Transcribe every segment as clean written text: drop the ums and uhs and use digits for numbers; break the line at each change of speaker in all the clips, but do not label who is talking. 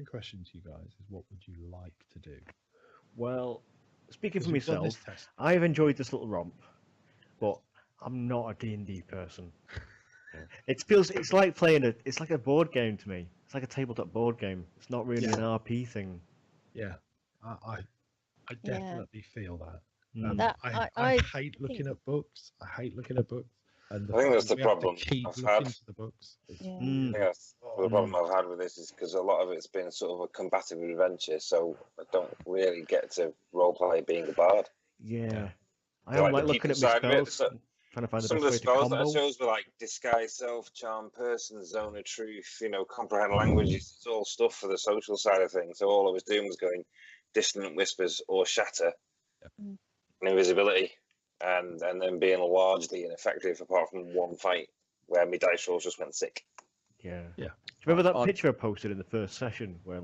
open question to you guys is, what would you like to do?
Well, speaking for
We've done
myself,
this test.
I've enjoyed this little romp, but I'm not a D&D person. It's like playing it's like a board game to me. It's like a tabletop board game. It's not really an RP thing.
Yeah, I definitely feel that.
I
hate looking at books. I hate looking at books. And
I think that's the problem
keep
I've
looking
had.
to the books.
I think that's the problem I've had with this is because a lot of it's been sort of a combative adventure, so I don't really get to roleplay being a bard.
Yeah. I don't like looking at my spells, trying to find the
some
best
of the
way to
spells that I
combo.
chose were like disguise self, charm person, zone of truth, comprehend languages. It's all stuff for the social side of things. So all I was doing was going dissonant whispers or shatter and invisibility, and then being largely ineffective apart from one fight where my dice rolls just went sick.
Yeah. Do you remember that picture I posted in the first session where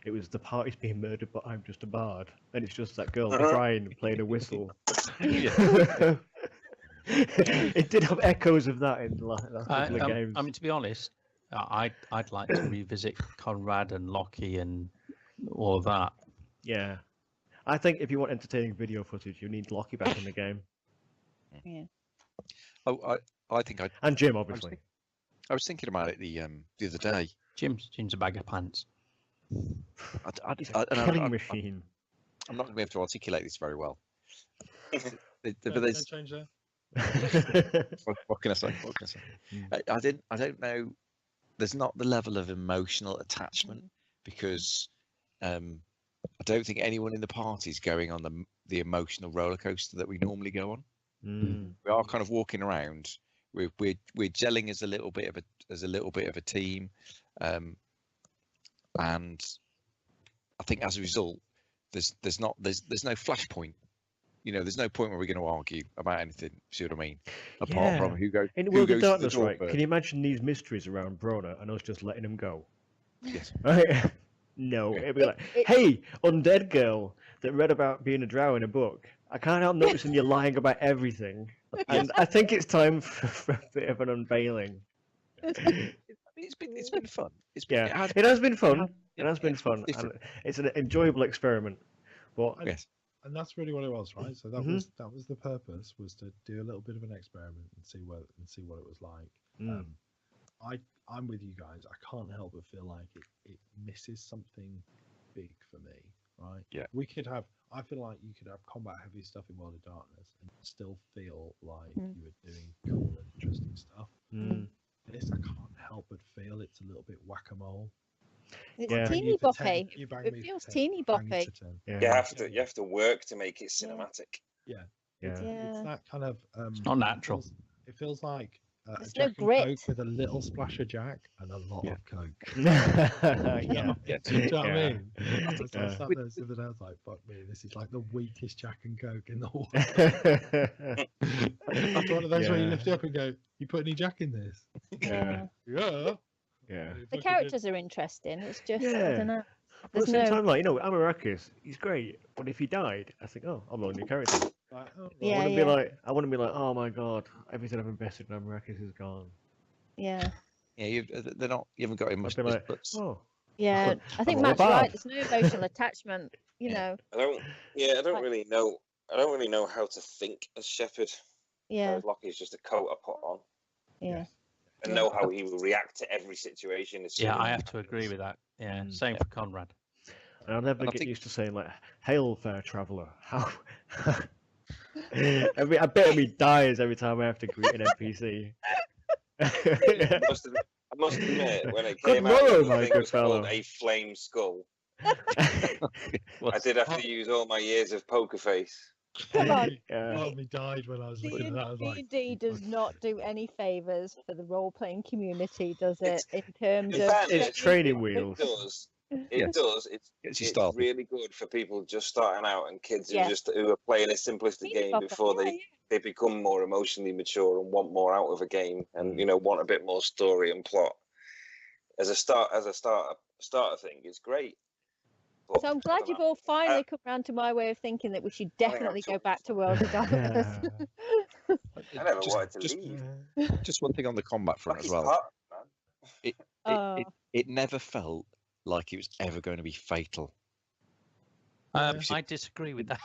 it was the party's being murdered, but I'm just a bard, and it's just that girl crying, playing a whistle. It did have echoes of that in the last couple of games.
I mean, to be honest, I'd like to revisit Conrad and Lockie and all of that.
Yeah. I think if you want entertaining video footage, you need Lockie back in the game.
Yeah.
Oh, I think I
and Jim, obviously.
I was thinking about it the other day.
Jim's a bag of pants.
Killing machine.
I'm not going to be able to articulate this very well.
Change there.
What can I say? I don't know. There's not the level of emotional attachment because I don't think anyone in the party is going on the emotional roller coaster that we normally go on. We are kind of walking around. We're gelling as a little bit of a team, and I think as a result, there's no flashpoint. There's no point where we're going to argue about anything. See what I mean? Apart from who goes.
In World of Darkness, right? Can you imagine these mysteries around Brorna and us just letting them go?
Yes.
Right? No, it'd be like, hey, undead girl that read about being a drow in a book. I can't help noticing you're lying about everything, and I think it's time for a bit of an unveiling.
It's been fun.
It has been fun. It has been fun. And it's an enjoyable experiment. But
yes.
And that's really what it was, right? So that was the purpose, was to do a little bit of an experiment and see what it was like. I'm with you guys. I can't help but feel like it misses something big for me, right?
Yeah.
I feel like you could have combat heavy stuff in World of Darkness and still feel like you were doing cool and interesting stuff. This, I can't help but feel it's a little bit whack-a-mole.
It's teeny boppy. It feels teeny boppy.
You have to work to make it cinematic.
Yeah. It's that kind of.
It's not natural.
It feels like a
There's
Jack
no
and
grit.
Coke with a little splash of Jack and a lot of Coke.
yeah.
Do you know what I mean? I was sat there the other day, I was like, fuck me, this is like the weakest Jack and Coke in the world. That's one of those where you lift it up and go, you put any Jack in this?
Yeah.
Yeah.
The characters are interesting. It's just, I don't know.
At the same time, Amarakis, he's great. But if he died, I think, I'm a new character.
Like,
I wouldn't be like, oh my god, everything I've invested in Amarakis is gone.
Yeah.
Yeah, you haven't got him much.
I'd be like,
yeah, I think Matt's right. There's no emotional attachment. I
don't really know how to think as Shepherd.
Yeah.
Lockie's just a coat I put on.
Yeah.
And know how he will react to every situation.
I have to agree with that. Yeah, same for Conrad.
And I'll never get used to saying like, "Hail, fair traveller." How? I bet he dies every time I have to greet an NPC.
I must admit, when it came out, it was called a flame skull. I did have to use all my years of poker face.
Come on.
Well, me died when I was looking at that.
D&D does not do any favours for the role-playing community, does it? In terms of
it's training wheels.
It does. It's really good for people just starting out and kids who are playing a simplistic game before they become more emotionally mature and want more out of a game and want a bit more story and plot. As a starter thing, it's great. But
so I'm glad you've all finally come round to my way of thinking that we should definitely go back to World of Darkness.
I never wanted to leave.
Just one thing on the combat front as well. It never felt like it was ever going to be fatal.
I disagree with that.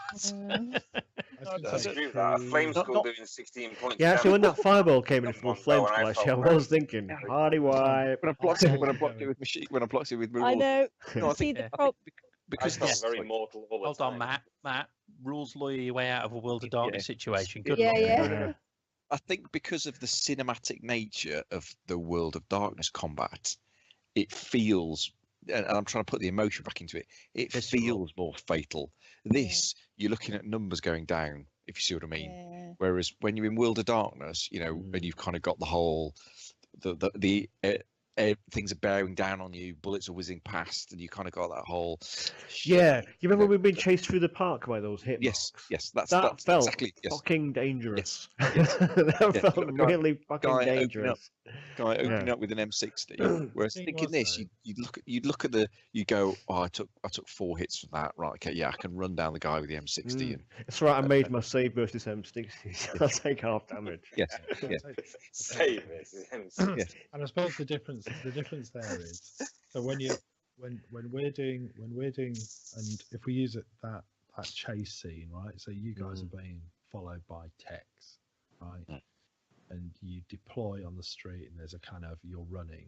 I disagree with that. A flame skull doing 16 points.
Yeah, actually, when that fireball came in full flame skull, actually, I was thinking, hardy wipe.
When I blocked it with
I know.
No, I
See
think,
the
because that's very mortal.
Hold on, Matt. Rules lawyer your way out of a World of Darkness situation. Good
Yeah,
luck.
yeah.
I think because of the cinematic nature of the World of Darkness combat, it feels, and I'm trying to put the emotion back into it, it feels more fatal. This, you're looking at numbers going down, if you see what I mean.
Yeah.
Whereas when you're in World of Darkness, you know, and you've kind of got the whole, the things are bearing down on you, bullets are whizzing past, and you kind of got that whole.
Yeah, you remember we've been chased through the park by those hit
Yes,
that
that's
felt
exactly
fucking dangerous.
Yes.
That felt really fucking
Guy
dangerous.
Opening up with an M60. Whereas thinking this, you'd look at you go, oh, I took 4 hits from that. Right, okay, yeah, I can run down the guy with the M60. And
it's right. I made my save versus M60. I'll take half damage.
Yes.
Save versus M60.
Yes.
And I suppose the difference there is, so when we're doing, and if we use that chase scene, right? So you guys are being followed by techs, right? And you deploy on the street, and there's a kind of, you're running.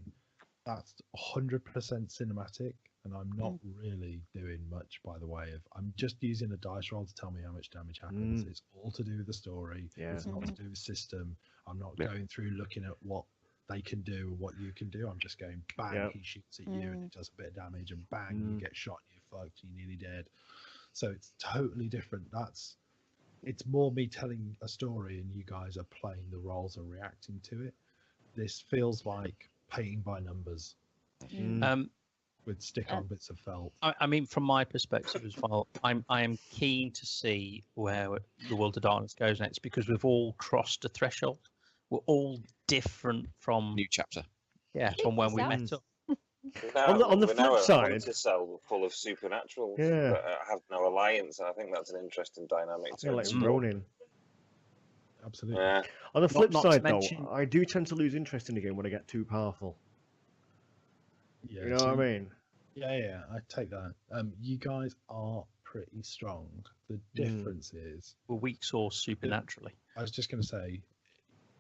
That's 100% cinematic, and I'm not really doing much by the way of, I'm just using a dice roll to tell me how much damage happens. It's all to do with the story. It's not to do with system. I'm not going through looking at what they can do or what you can do. I'm just going bang, he shoots at you and it does a bit of damage, and bang, you get shot and you're fucked, you're nearly dead. So it's totally different. It's more me telling a story and you guys are playing the roles and reacting to it. This feels like painting by numbers with stick-on bits of felt.
I mean, from my perspective as well, I am keen to see where the World of Darkness goes next, because we've all crossed a threshold. We're all different from
new chapter.
Yeah, from when we met up.
On the flip side,
to sell full of supernatural that have no alliance, and I think that's an interesting dynamic to
Ronin.
Absolutely.
Yeah.
On the flip side, though, I do tend to lose interest in the game when I get too powerful.
Yeah,
you know what I mean?
Yeah, I take that. You guys are pretty strong. The difference is
we're weak source supernaturally.
I was just going to say,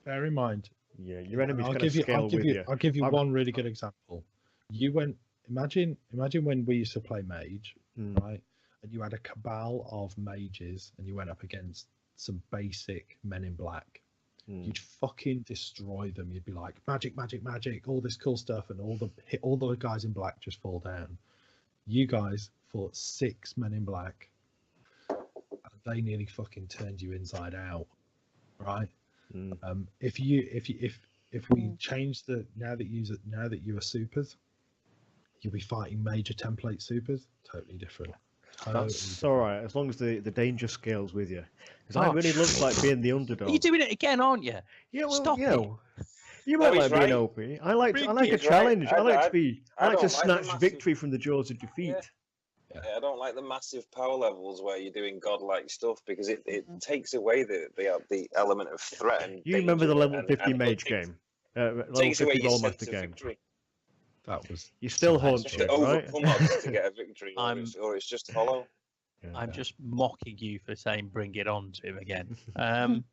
bear in mind.
Yeah, your enemy's going to scale with you.
I'll give you one really good example. You went. Imagine when we used to play mage, right? And you had a cabal of mages, and you went up against some basic men in black. You'd fucking destroy them. You'd be like, magic, magic, magic, all this cool stuff, and all the guys in black just fall down. You guys fought 6 men in black, and they nearly fucking turned you inside out, right? If we change now that you are supers, you'll be fighting major template supers. Totally different.
That's all right, as long as the danger scales with you. Because I really love like being the underdog.
You're doing it again, aren't you?
Yeah, well,
Stop it.
You might like being OP. I like a challenge.
Right.
I like to snatch victory from the jaws of defeat.
Yeah, I don't like the massive power levels where you're doing godlike stuff, because it takes away the element of threat. And
you remember the level 50 mage game? Level 50 Rollmaster game.
Victory.
That was.
You still haunt it, right?
To get a victory, or it's just hollow.
I'm just mocking you for saying "bring it on" to him again. I mean,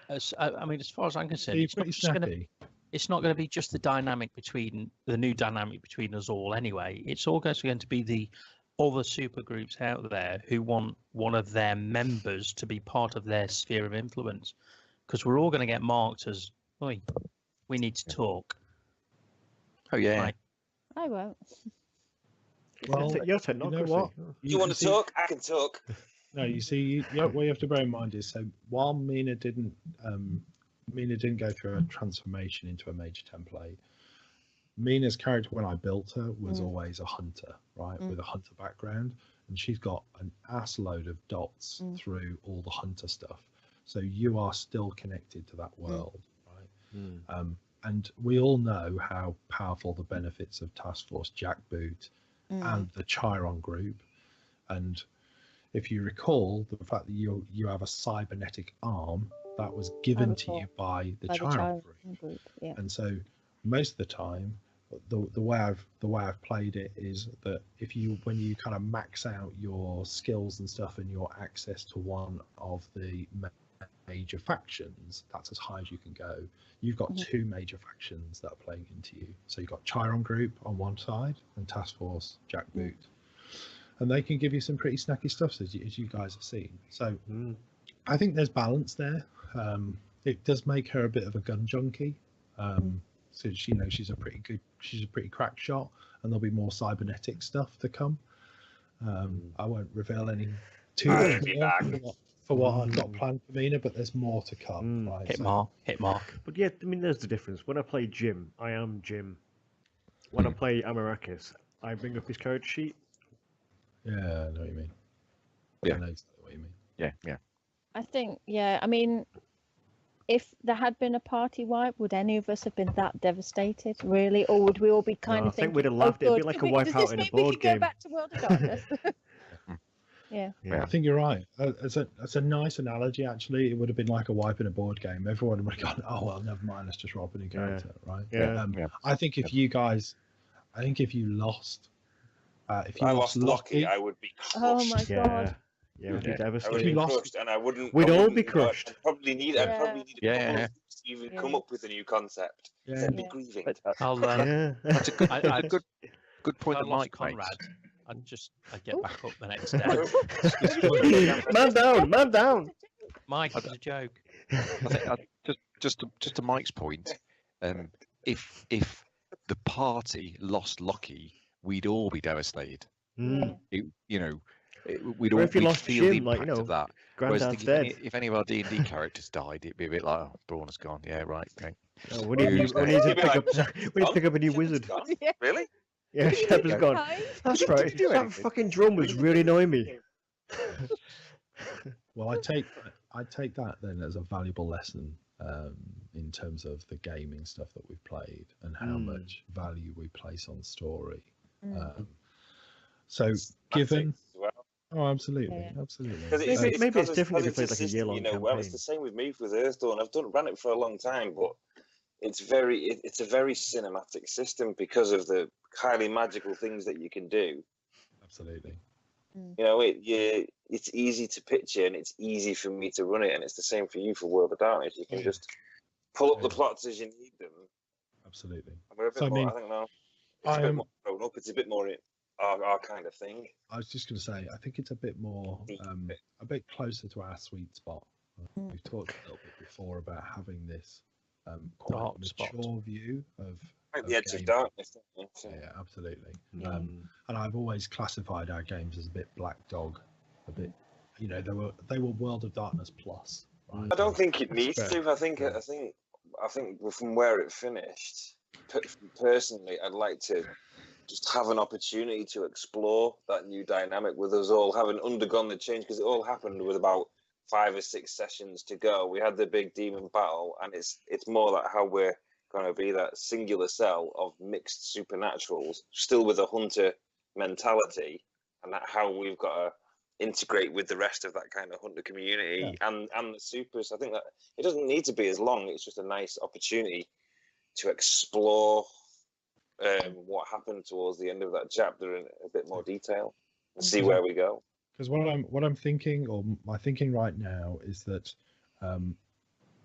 as far as I'm concerned, it's not going to be just the new dynamic between us all. Anyway, it's also going to be the other super groups out there who want one of their members to be part of their sphere of influence, because we're all going to get marked as, "Oi, we need to talk."
Oh yeah.
I won't.
Well,
your technocracy.
You know what?
You want to talk? I can talk.
No, you see, what you have to bear in mind is, so while Mina didn't go through a transformation into a major template, Mina's character when I built her was always a hunter, right, with a hunter background, and she's got an ass load of dots through all the hunter stuff. So you are still connected to that world, right? And we all know how powerful the benefits of Task Force Jackboot and the Chiron group. And if you recall, the fact that you have a cybernetic arm that was given to you by the Chiron group.
Yeah.
And so most of the time, the way I've played it is that when you kind of max out your skills and stuff and your access to one of the major factions, that's as high as you can go. You've got two major factions that are playing into you. So you've got Chiron Group on one side and Task Force Jackboot, and they can give you some pretty snacky stuff as you guys have seen. So I think there's balance there. It does make her a bit of a gun junkie. So she's a pretty crack shot, and there'll be more cybernetic stuff to come. I won't reveal any too much more for what I've got planned for Mina, but there's more to come. Right,
hit mark.
But yeah, I mean, there's the difference. When I play Jim, I am Jim. When I play Amarakis, I bring up his character sheet.
Yeah, I know what you mean.
Yeah.
I know exactly what you mean.
Yeah.
I think, I mean, if there had been a party wipe, would any of us have been that devastated, really? Or would we all be kind of thinking,
I think we'd have laughed. It'd be like a wipe out in a board game.
Go back to World of Darkness? Yeah.
I think you're right. It's a nice analogy, actually. It would have been like a wipe in a board game. Everyone would have gone, oh, well, never mind, let's just rob a new character, right?
Yeah.
I think if you lost... if you lost
Lockie, I would be crushed.
Oh, my God.
Yeah, we'd be devastated.
I would be crushed, and I wouldn't...
We'd all be crushed.
I'd probably need a couple of weeks to even come up with a new concept. I'd be grieving.
That's a good point that Mike
Conrad.
makes.
I'd get back up the next day.
Man down.
Mike, it's a joke.
Just to Mike's point, if the party lost Lockie, we'd all be devastated. We'd all feel the impact of that. Whereas if any of our D&D characters died, it'd be a bit like, oh, Brorna's gone. Yeah, right. Okay.
We need to pick up a new wizard.
Really?
Yeah, Shephard's gone. That's right. That fucking drum was really annoying me.
Well, I take that then as a valuable lesson in terms of the gaming stuff that we've played and how much value we place on story. So, given. Oh, absolutely.
Maybe it's different if it plays like a year-long campaign.
Well, it's the same with me with Earthdawn. I've ran it for a long time, but it's a very cinematic system because of the highly magical things that you can do.
Absolutely.
It's easy to picture and it's easy for me to run it, and it's the same for you for World of Darkness. You can just pull up the plots as you need them.
Absolutely.
And we're a bit more, I think now, it's a bit more grown up. It's a bit more our kind of thing.
I was just going to say, I think it's a bit more, a bit closer to our sweet spot. We've talked a little bit before about having this quite mature view of
the edge of darkness.
Yeah, absolutely. And I've always classified our games as a bit Black Dog, a bit, they were World of Darkness plus. Right?
I don't think it needs to. I think from where it finished, personally, I'd like to just have an opportunity to explore that new dynamic with us all having undergone the change, because it all happened with about 5 or 6 sessions to go. We had the big demon battle, and it's more like how we're going to be that singular cell of mixed supernaturals, still with a hunter mentality, and that how we've got to integrate with the rest of that kind of hunter community and the supers. I think that it doesn't need to be as long. It's just a nice opportunity to explore what happened towards the end of that chapter in a bit more detail and see where we go.
Because what I'm thinking, or my thinking right now, is that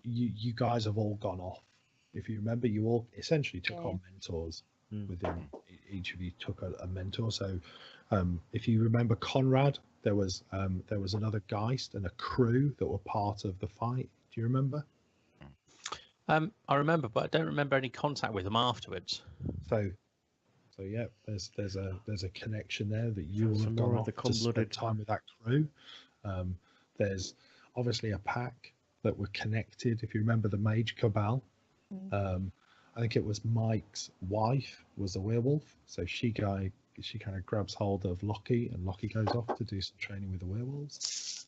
you guys have all gone off. If you remember, you all essentially took on mentors. Within each of you took a mentor. So if you remember Conrad, there was another Geist and a crew that were part of the fight. Do you remember?
I remember, but I don't remember any contact with them afterwards.
So yeah, there's a connection there that you will have gone off to spend time with that crew. There's obviously a pack that were connected. If you remember the Mage Cabal, I think it was Mike's wife was a werewolf, so she kind of grabs hold of Lockie, and Lockie goes off to do some training with the werewolves.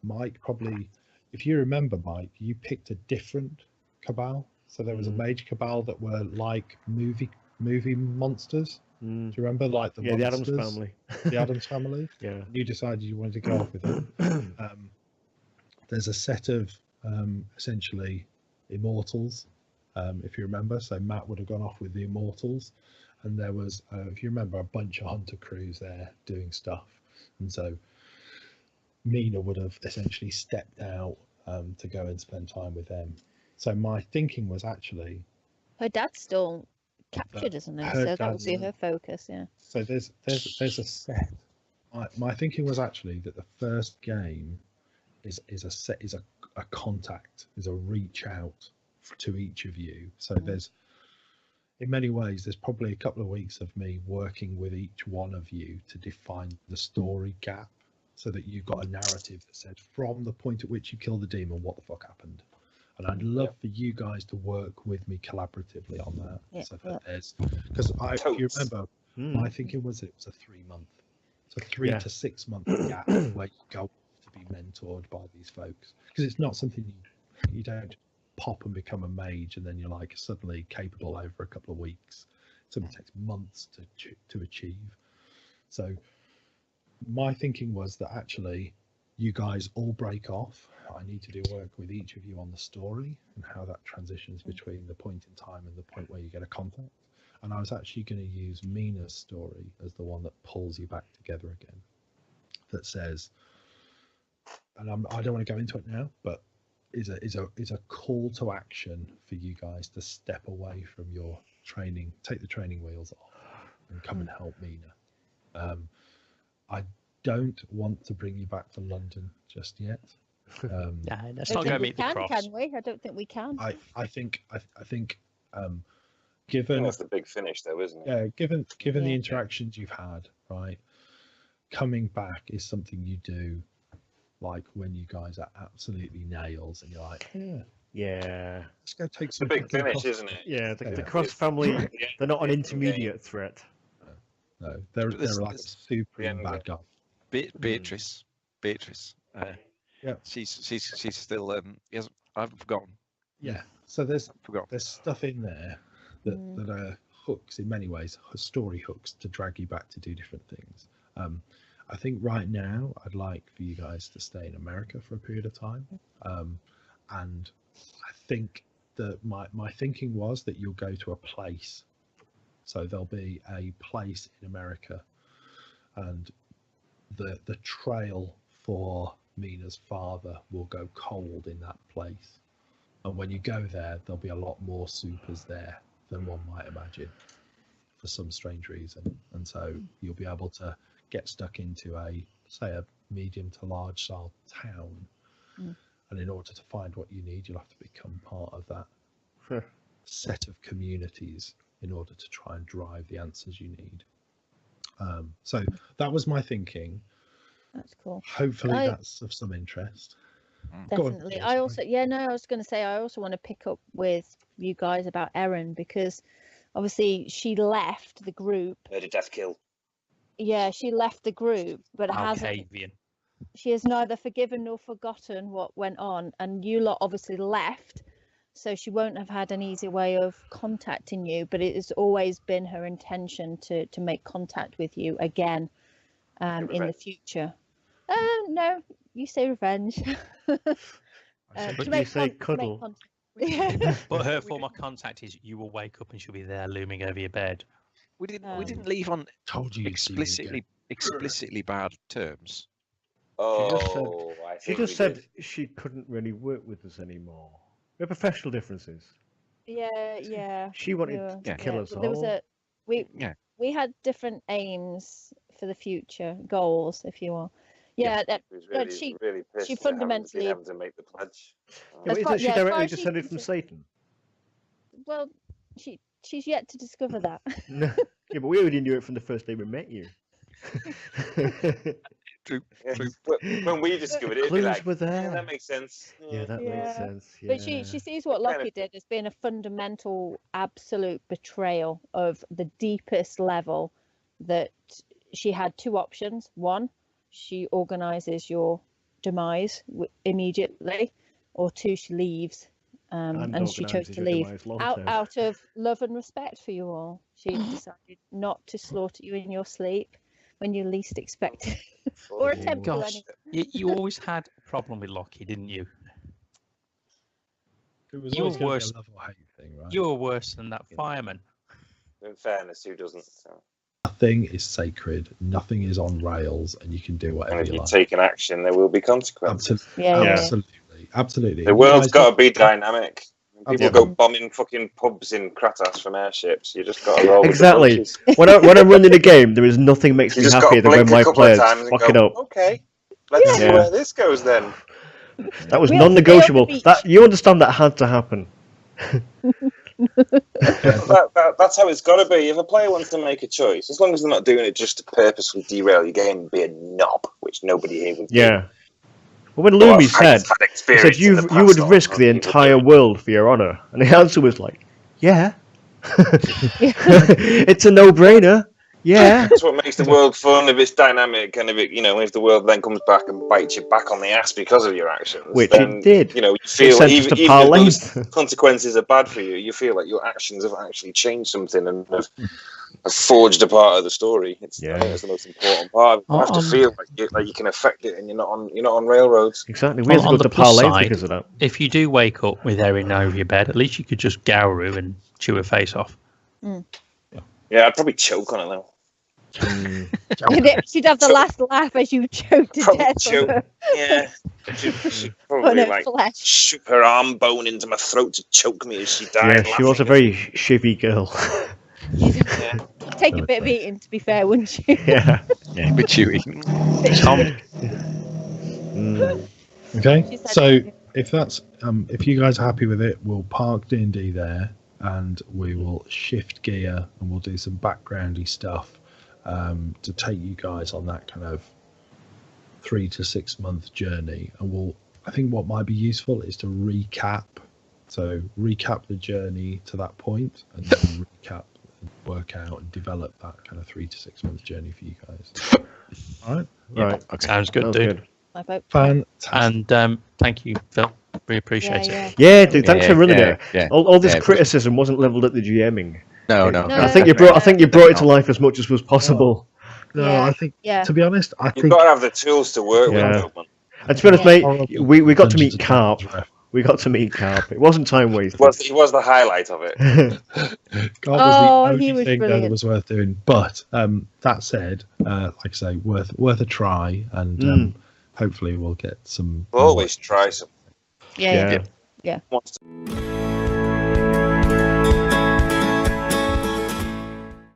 Mike probably, if you remember, Mike, you picked a different cabal. So there was a Mage Cabal that were like movie monsters. Do you remember, like the
the Addams family?
The Addams family.
Yeah.
You decided you wanted to go off with them. There's a set of essentially immortals. if you remember. So Matt would have gone off with the Immortals, and there was, if you remember, a bunch of hunter crews there doing stuff, and so Mina would have essentially stepped out to go and spend time with them. So my thinking was actually
her dad's still captured, isn't he? So that would be her focus, yeah.
So there's a set. My thinking was actually that the first game is a contact, is a reach out to each of you. So there's, in many ways, there's probably a couple of weeks of me working with each one of you to define the story gap, so that you've got a narrative that says from the point at which you kill the demon, what the fuck happened. And I'd love for you guys to work with me collaboratively on that.
Yeah,
so that there's, because if you remember, my thinking was it was a 3 month, so 3 to 6 month gap where you go to be mentored by these folks, because it's not something you don't pop and become a mage and then you're like suddenly capable over a couple of weeks. Something takes months to achieve. So my thinking was that actually you guys all break off. I need to do work with each of you on the story and how that transitions between the point in time and the point where you get a contact. And I was actually going to use Mina's story as the one that pulls you back together again. That says, and I don't want to go into it now, but is a call to action for you guys to step away from your training, take the training wheels off, and come and help Mina. I don't want to bring you back to London just yet.
Let's not go meet the cross.
Can we? I don't think we can.
I think given
that's the big finish, though, isn't it?
Yeah, given the interactions you've had, right? Coming back is something you do, like when you guys are absolutely nails, and you're like, let's go take some.
It's a big finish, isn't it?
Yeah, the cross family, they're not an intermediate threat.
No, they're like a supreme bad guy.
Beatrice. She's still I haven't forgotten.
Yeah, so there's stuff in there that are hooks in many ways, story hooks to drag you back to do different things. I think right now I'd like for you guys to stay in America for a period of time, and I think that my thinking was that you'll go to a place. So there'll be a place in America, and the trail for Mina's father will go cold in that place. And when you go there, there'll be a lot more supers there than one might imagine for some strange reason. And so you'll be able to get stuck into a medium to large style town. And in order to find what you need, you'll have to become part of that set of communities in order to try and drive the answers you need. So that was my thinking.
That's cool.
Hopefully that's of some interest.
Definitely. I also, I was going to say, I also want to pick up with you guys about Erin, because obviously she left the group.
Murder, death, kill.
Yeah, she left the group, but she has neither forgiven nor forgotten what went on, and you lot obviously left, so she won't have had an easy way of contacting you, but it has always been her intention to make contact with you again in the future. No, you say revenge.
You say cuddle.
But her form of contact is you will wake up and she'll be there looming over your bed.
We didn't leave on explicitly bad terms.
She just said she couldn't really work with us anymore. We have professional differences.
Yeah.
She wanted to kill us all.
There was we had different aims for the future, goals, if you will. But she fundamentally
having to make the pledge.
Isn't she directly descended from Satan?
Well, she's yet to discover that.
Yeah, but we already knew it from the first day we met you.
True.
When we discovered it,
clues were there.
That makes sense.
Yeah, that makes sense. Yeah.
But she sees what Lockie did as being a fundamental, absolute betrayal of the deepest level. That she had two options. One, she organises your demise immediately, or two, she leaves. And she chose to leave out of love and respect for you all. She decided not to slaughter you in your sleep when you least expected, or attempt to.
You always had a problem with Lockie, didn't you?
It was
You
always
were
going to
worse.
be a love or hate thing, right?
You were worse than that fireman.
In fairness, who doesn't? So.
Nothing is sacred. Nothing is on rails, and you can do
And
whatever
if
you
you
like.
take an action, there will be consequences.
Absolutely.
The world's got to be dynamic. People
Yeah.
go bombing fucking pubs in Kratos from airships. You just got to roll
Exactly.
with the
When I'm running a game, there is nothing makes
You
me
just
happier
got to
than when
blink
my
a couple of
players
times and
fuck
go,
it up.
okay, let's see
Yeah.
where this goes then.
That was
We had to be on the
non-negotiable.
beach.
That you understand that had to happen.
That's how it's got to be. If a player wants to make a choice, as long as they're not doing it just to purposely derail your game and be a knob, which nobody here would do.
Yeah. Well, when
Well,
Lumi
I've
said,
had
he
experience
said
in the
you
past
would
on
risk the
people
entire
doing it.
world for your honor, and the answer was like, yeah. It's a no-brainer. Yeah.
That's what makes the world fun if it's dynamic and if the world then comes back and bites you back on the ass because of your actions.
Which
then,
it did.
You feel
sent us
even
to
if
Parlay.
those consequences are bad for you, you feel like your actions have actually changed something and have forged a part of the story. I think that's the most important part. You have to feel like you can affect it, and you're not on railroads.
Exactly. We have to go to Parlay because of that.
If you do wake up with Erin over your bed, at least you could just Gowru and chew her face off.
Yeah, I'd probably choke on it though.
She'd have the last laugh as you choke to
Probably
death.
choke. Yeah. She'd probably shoot her arm bone into my throat to choke me as she died.
Yeah, she was a very shivy girl.
Take a bit of eating, to be fair, wouldn't you?
Yeah.
Yeah, but chewy.
Okay, so if you guys are happy with it, we'll park D&D there, and we will shift gear, and we'll do some backgroundy stuff to take you guys on that kind of 3 to 6 month journey. And I think what might be useful is to recap. So recap the journey to that point, and then recap, and work out and develop that kind of 3 to 6 month journey for you guys. All right.
Right.
Okay. Sounds good, dude.
Fantastic.
And thank you, Phil. We appreciate it.
Yeah, dude. Thanks for running it.
Yeah.
All this criticism wasn't leveled at the GMing.
No.
I think you brought it to life as much as was possible.
No, I think. To be honest,
You've got to have the tools to work with.
And to be honest, mate, we got to meet Carp. We got to meet Carp. It wasn't time wasted.
He was the highlight of it.
Carp was the only thing that was worth doing. But that said, like I say, worth a try, and hopefully we'll get some.
We'll always try something.
Yeah.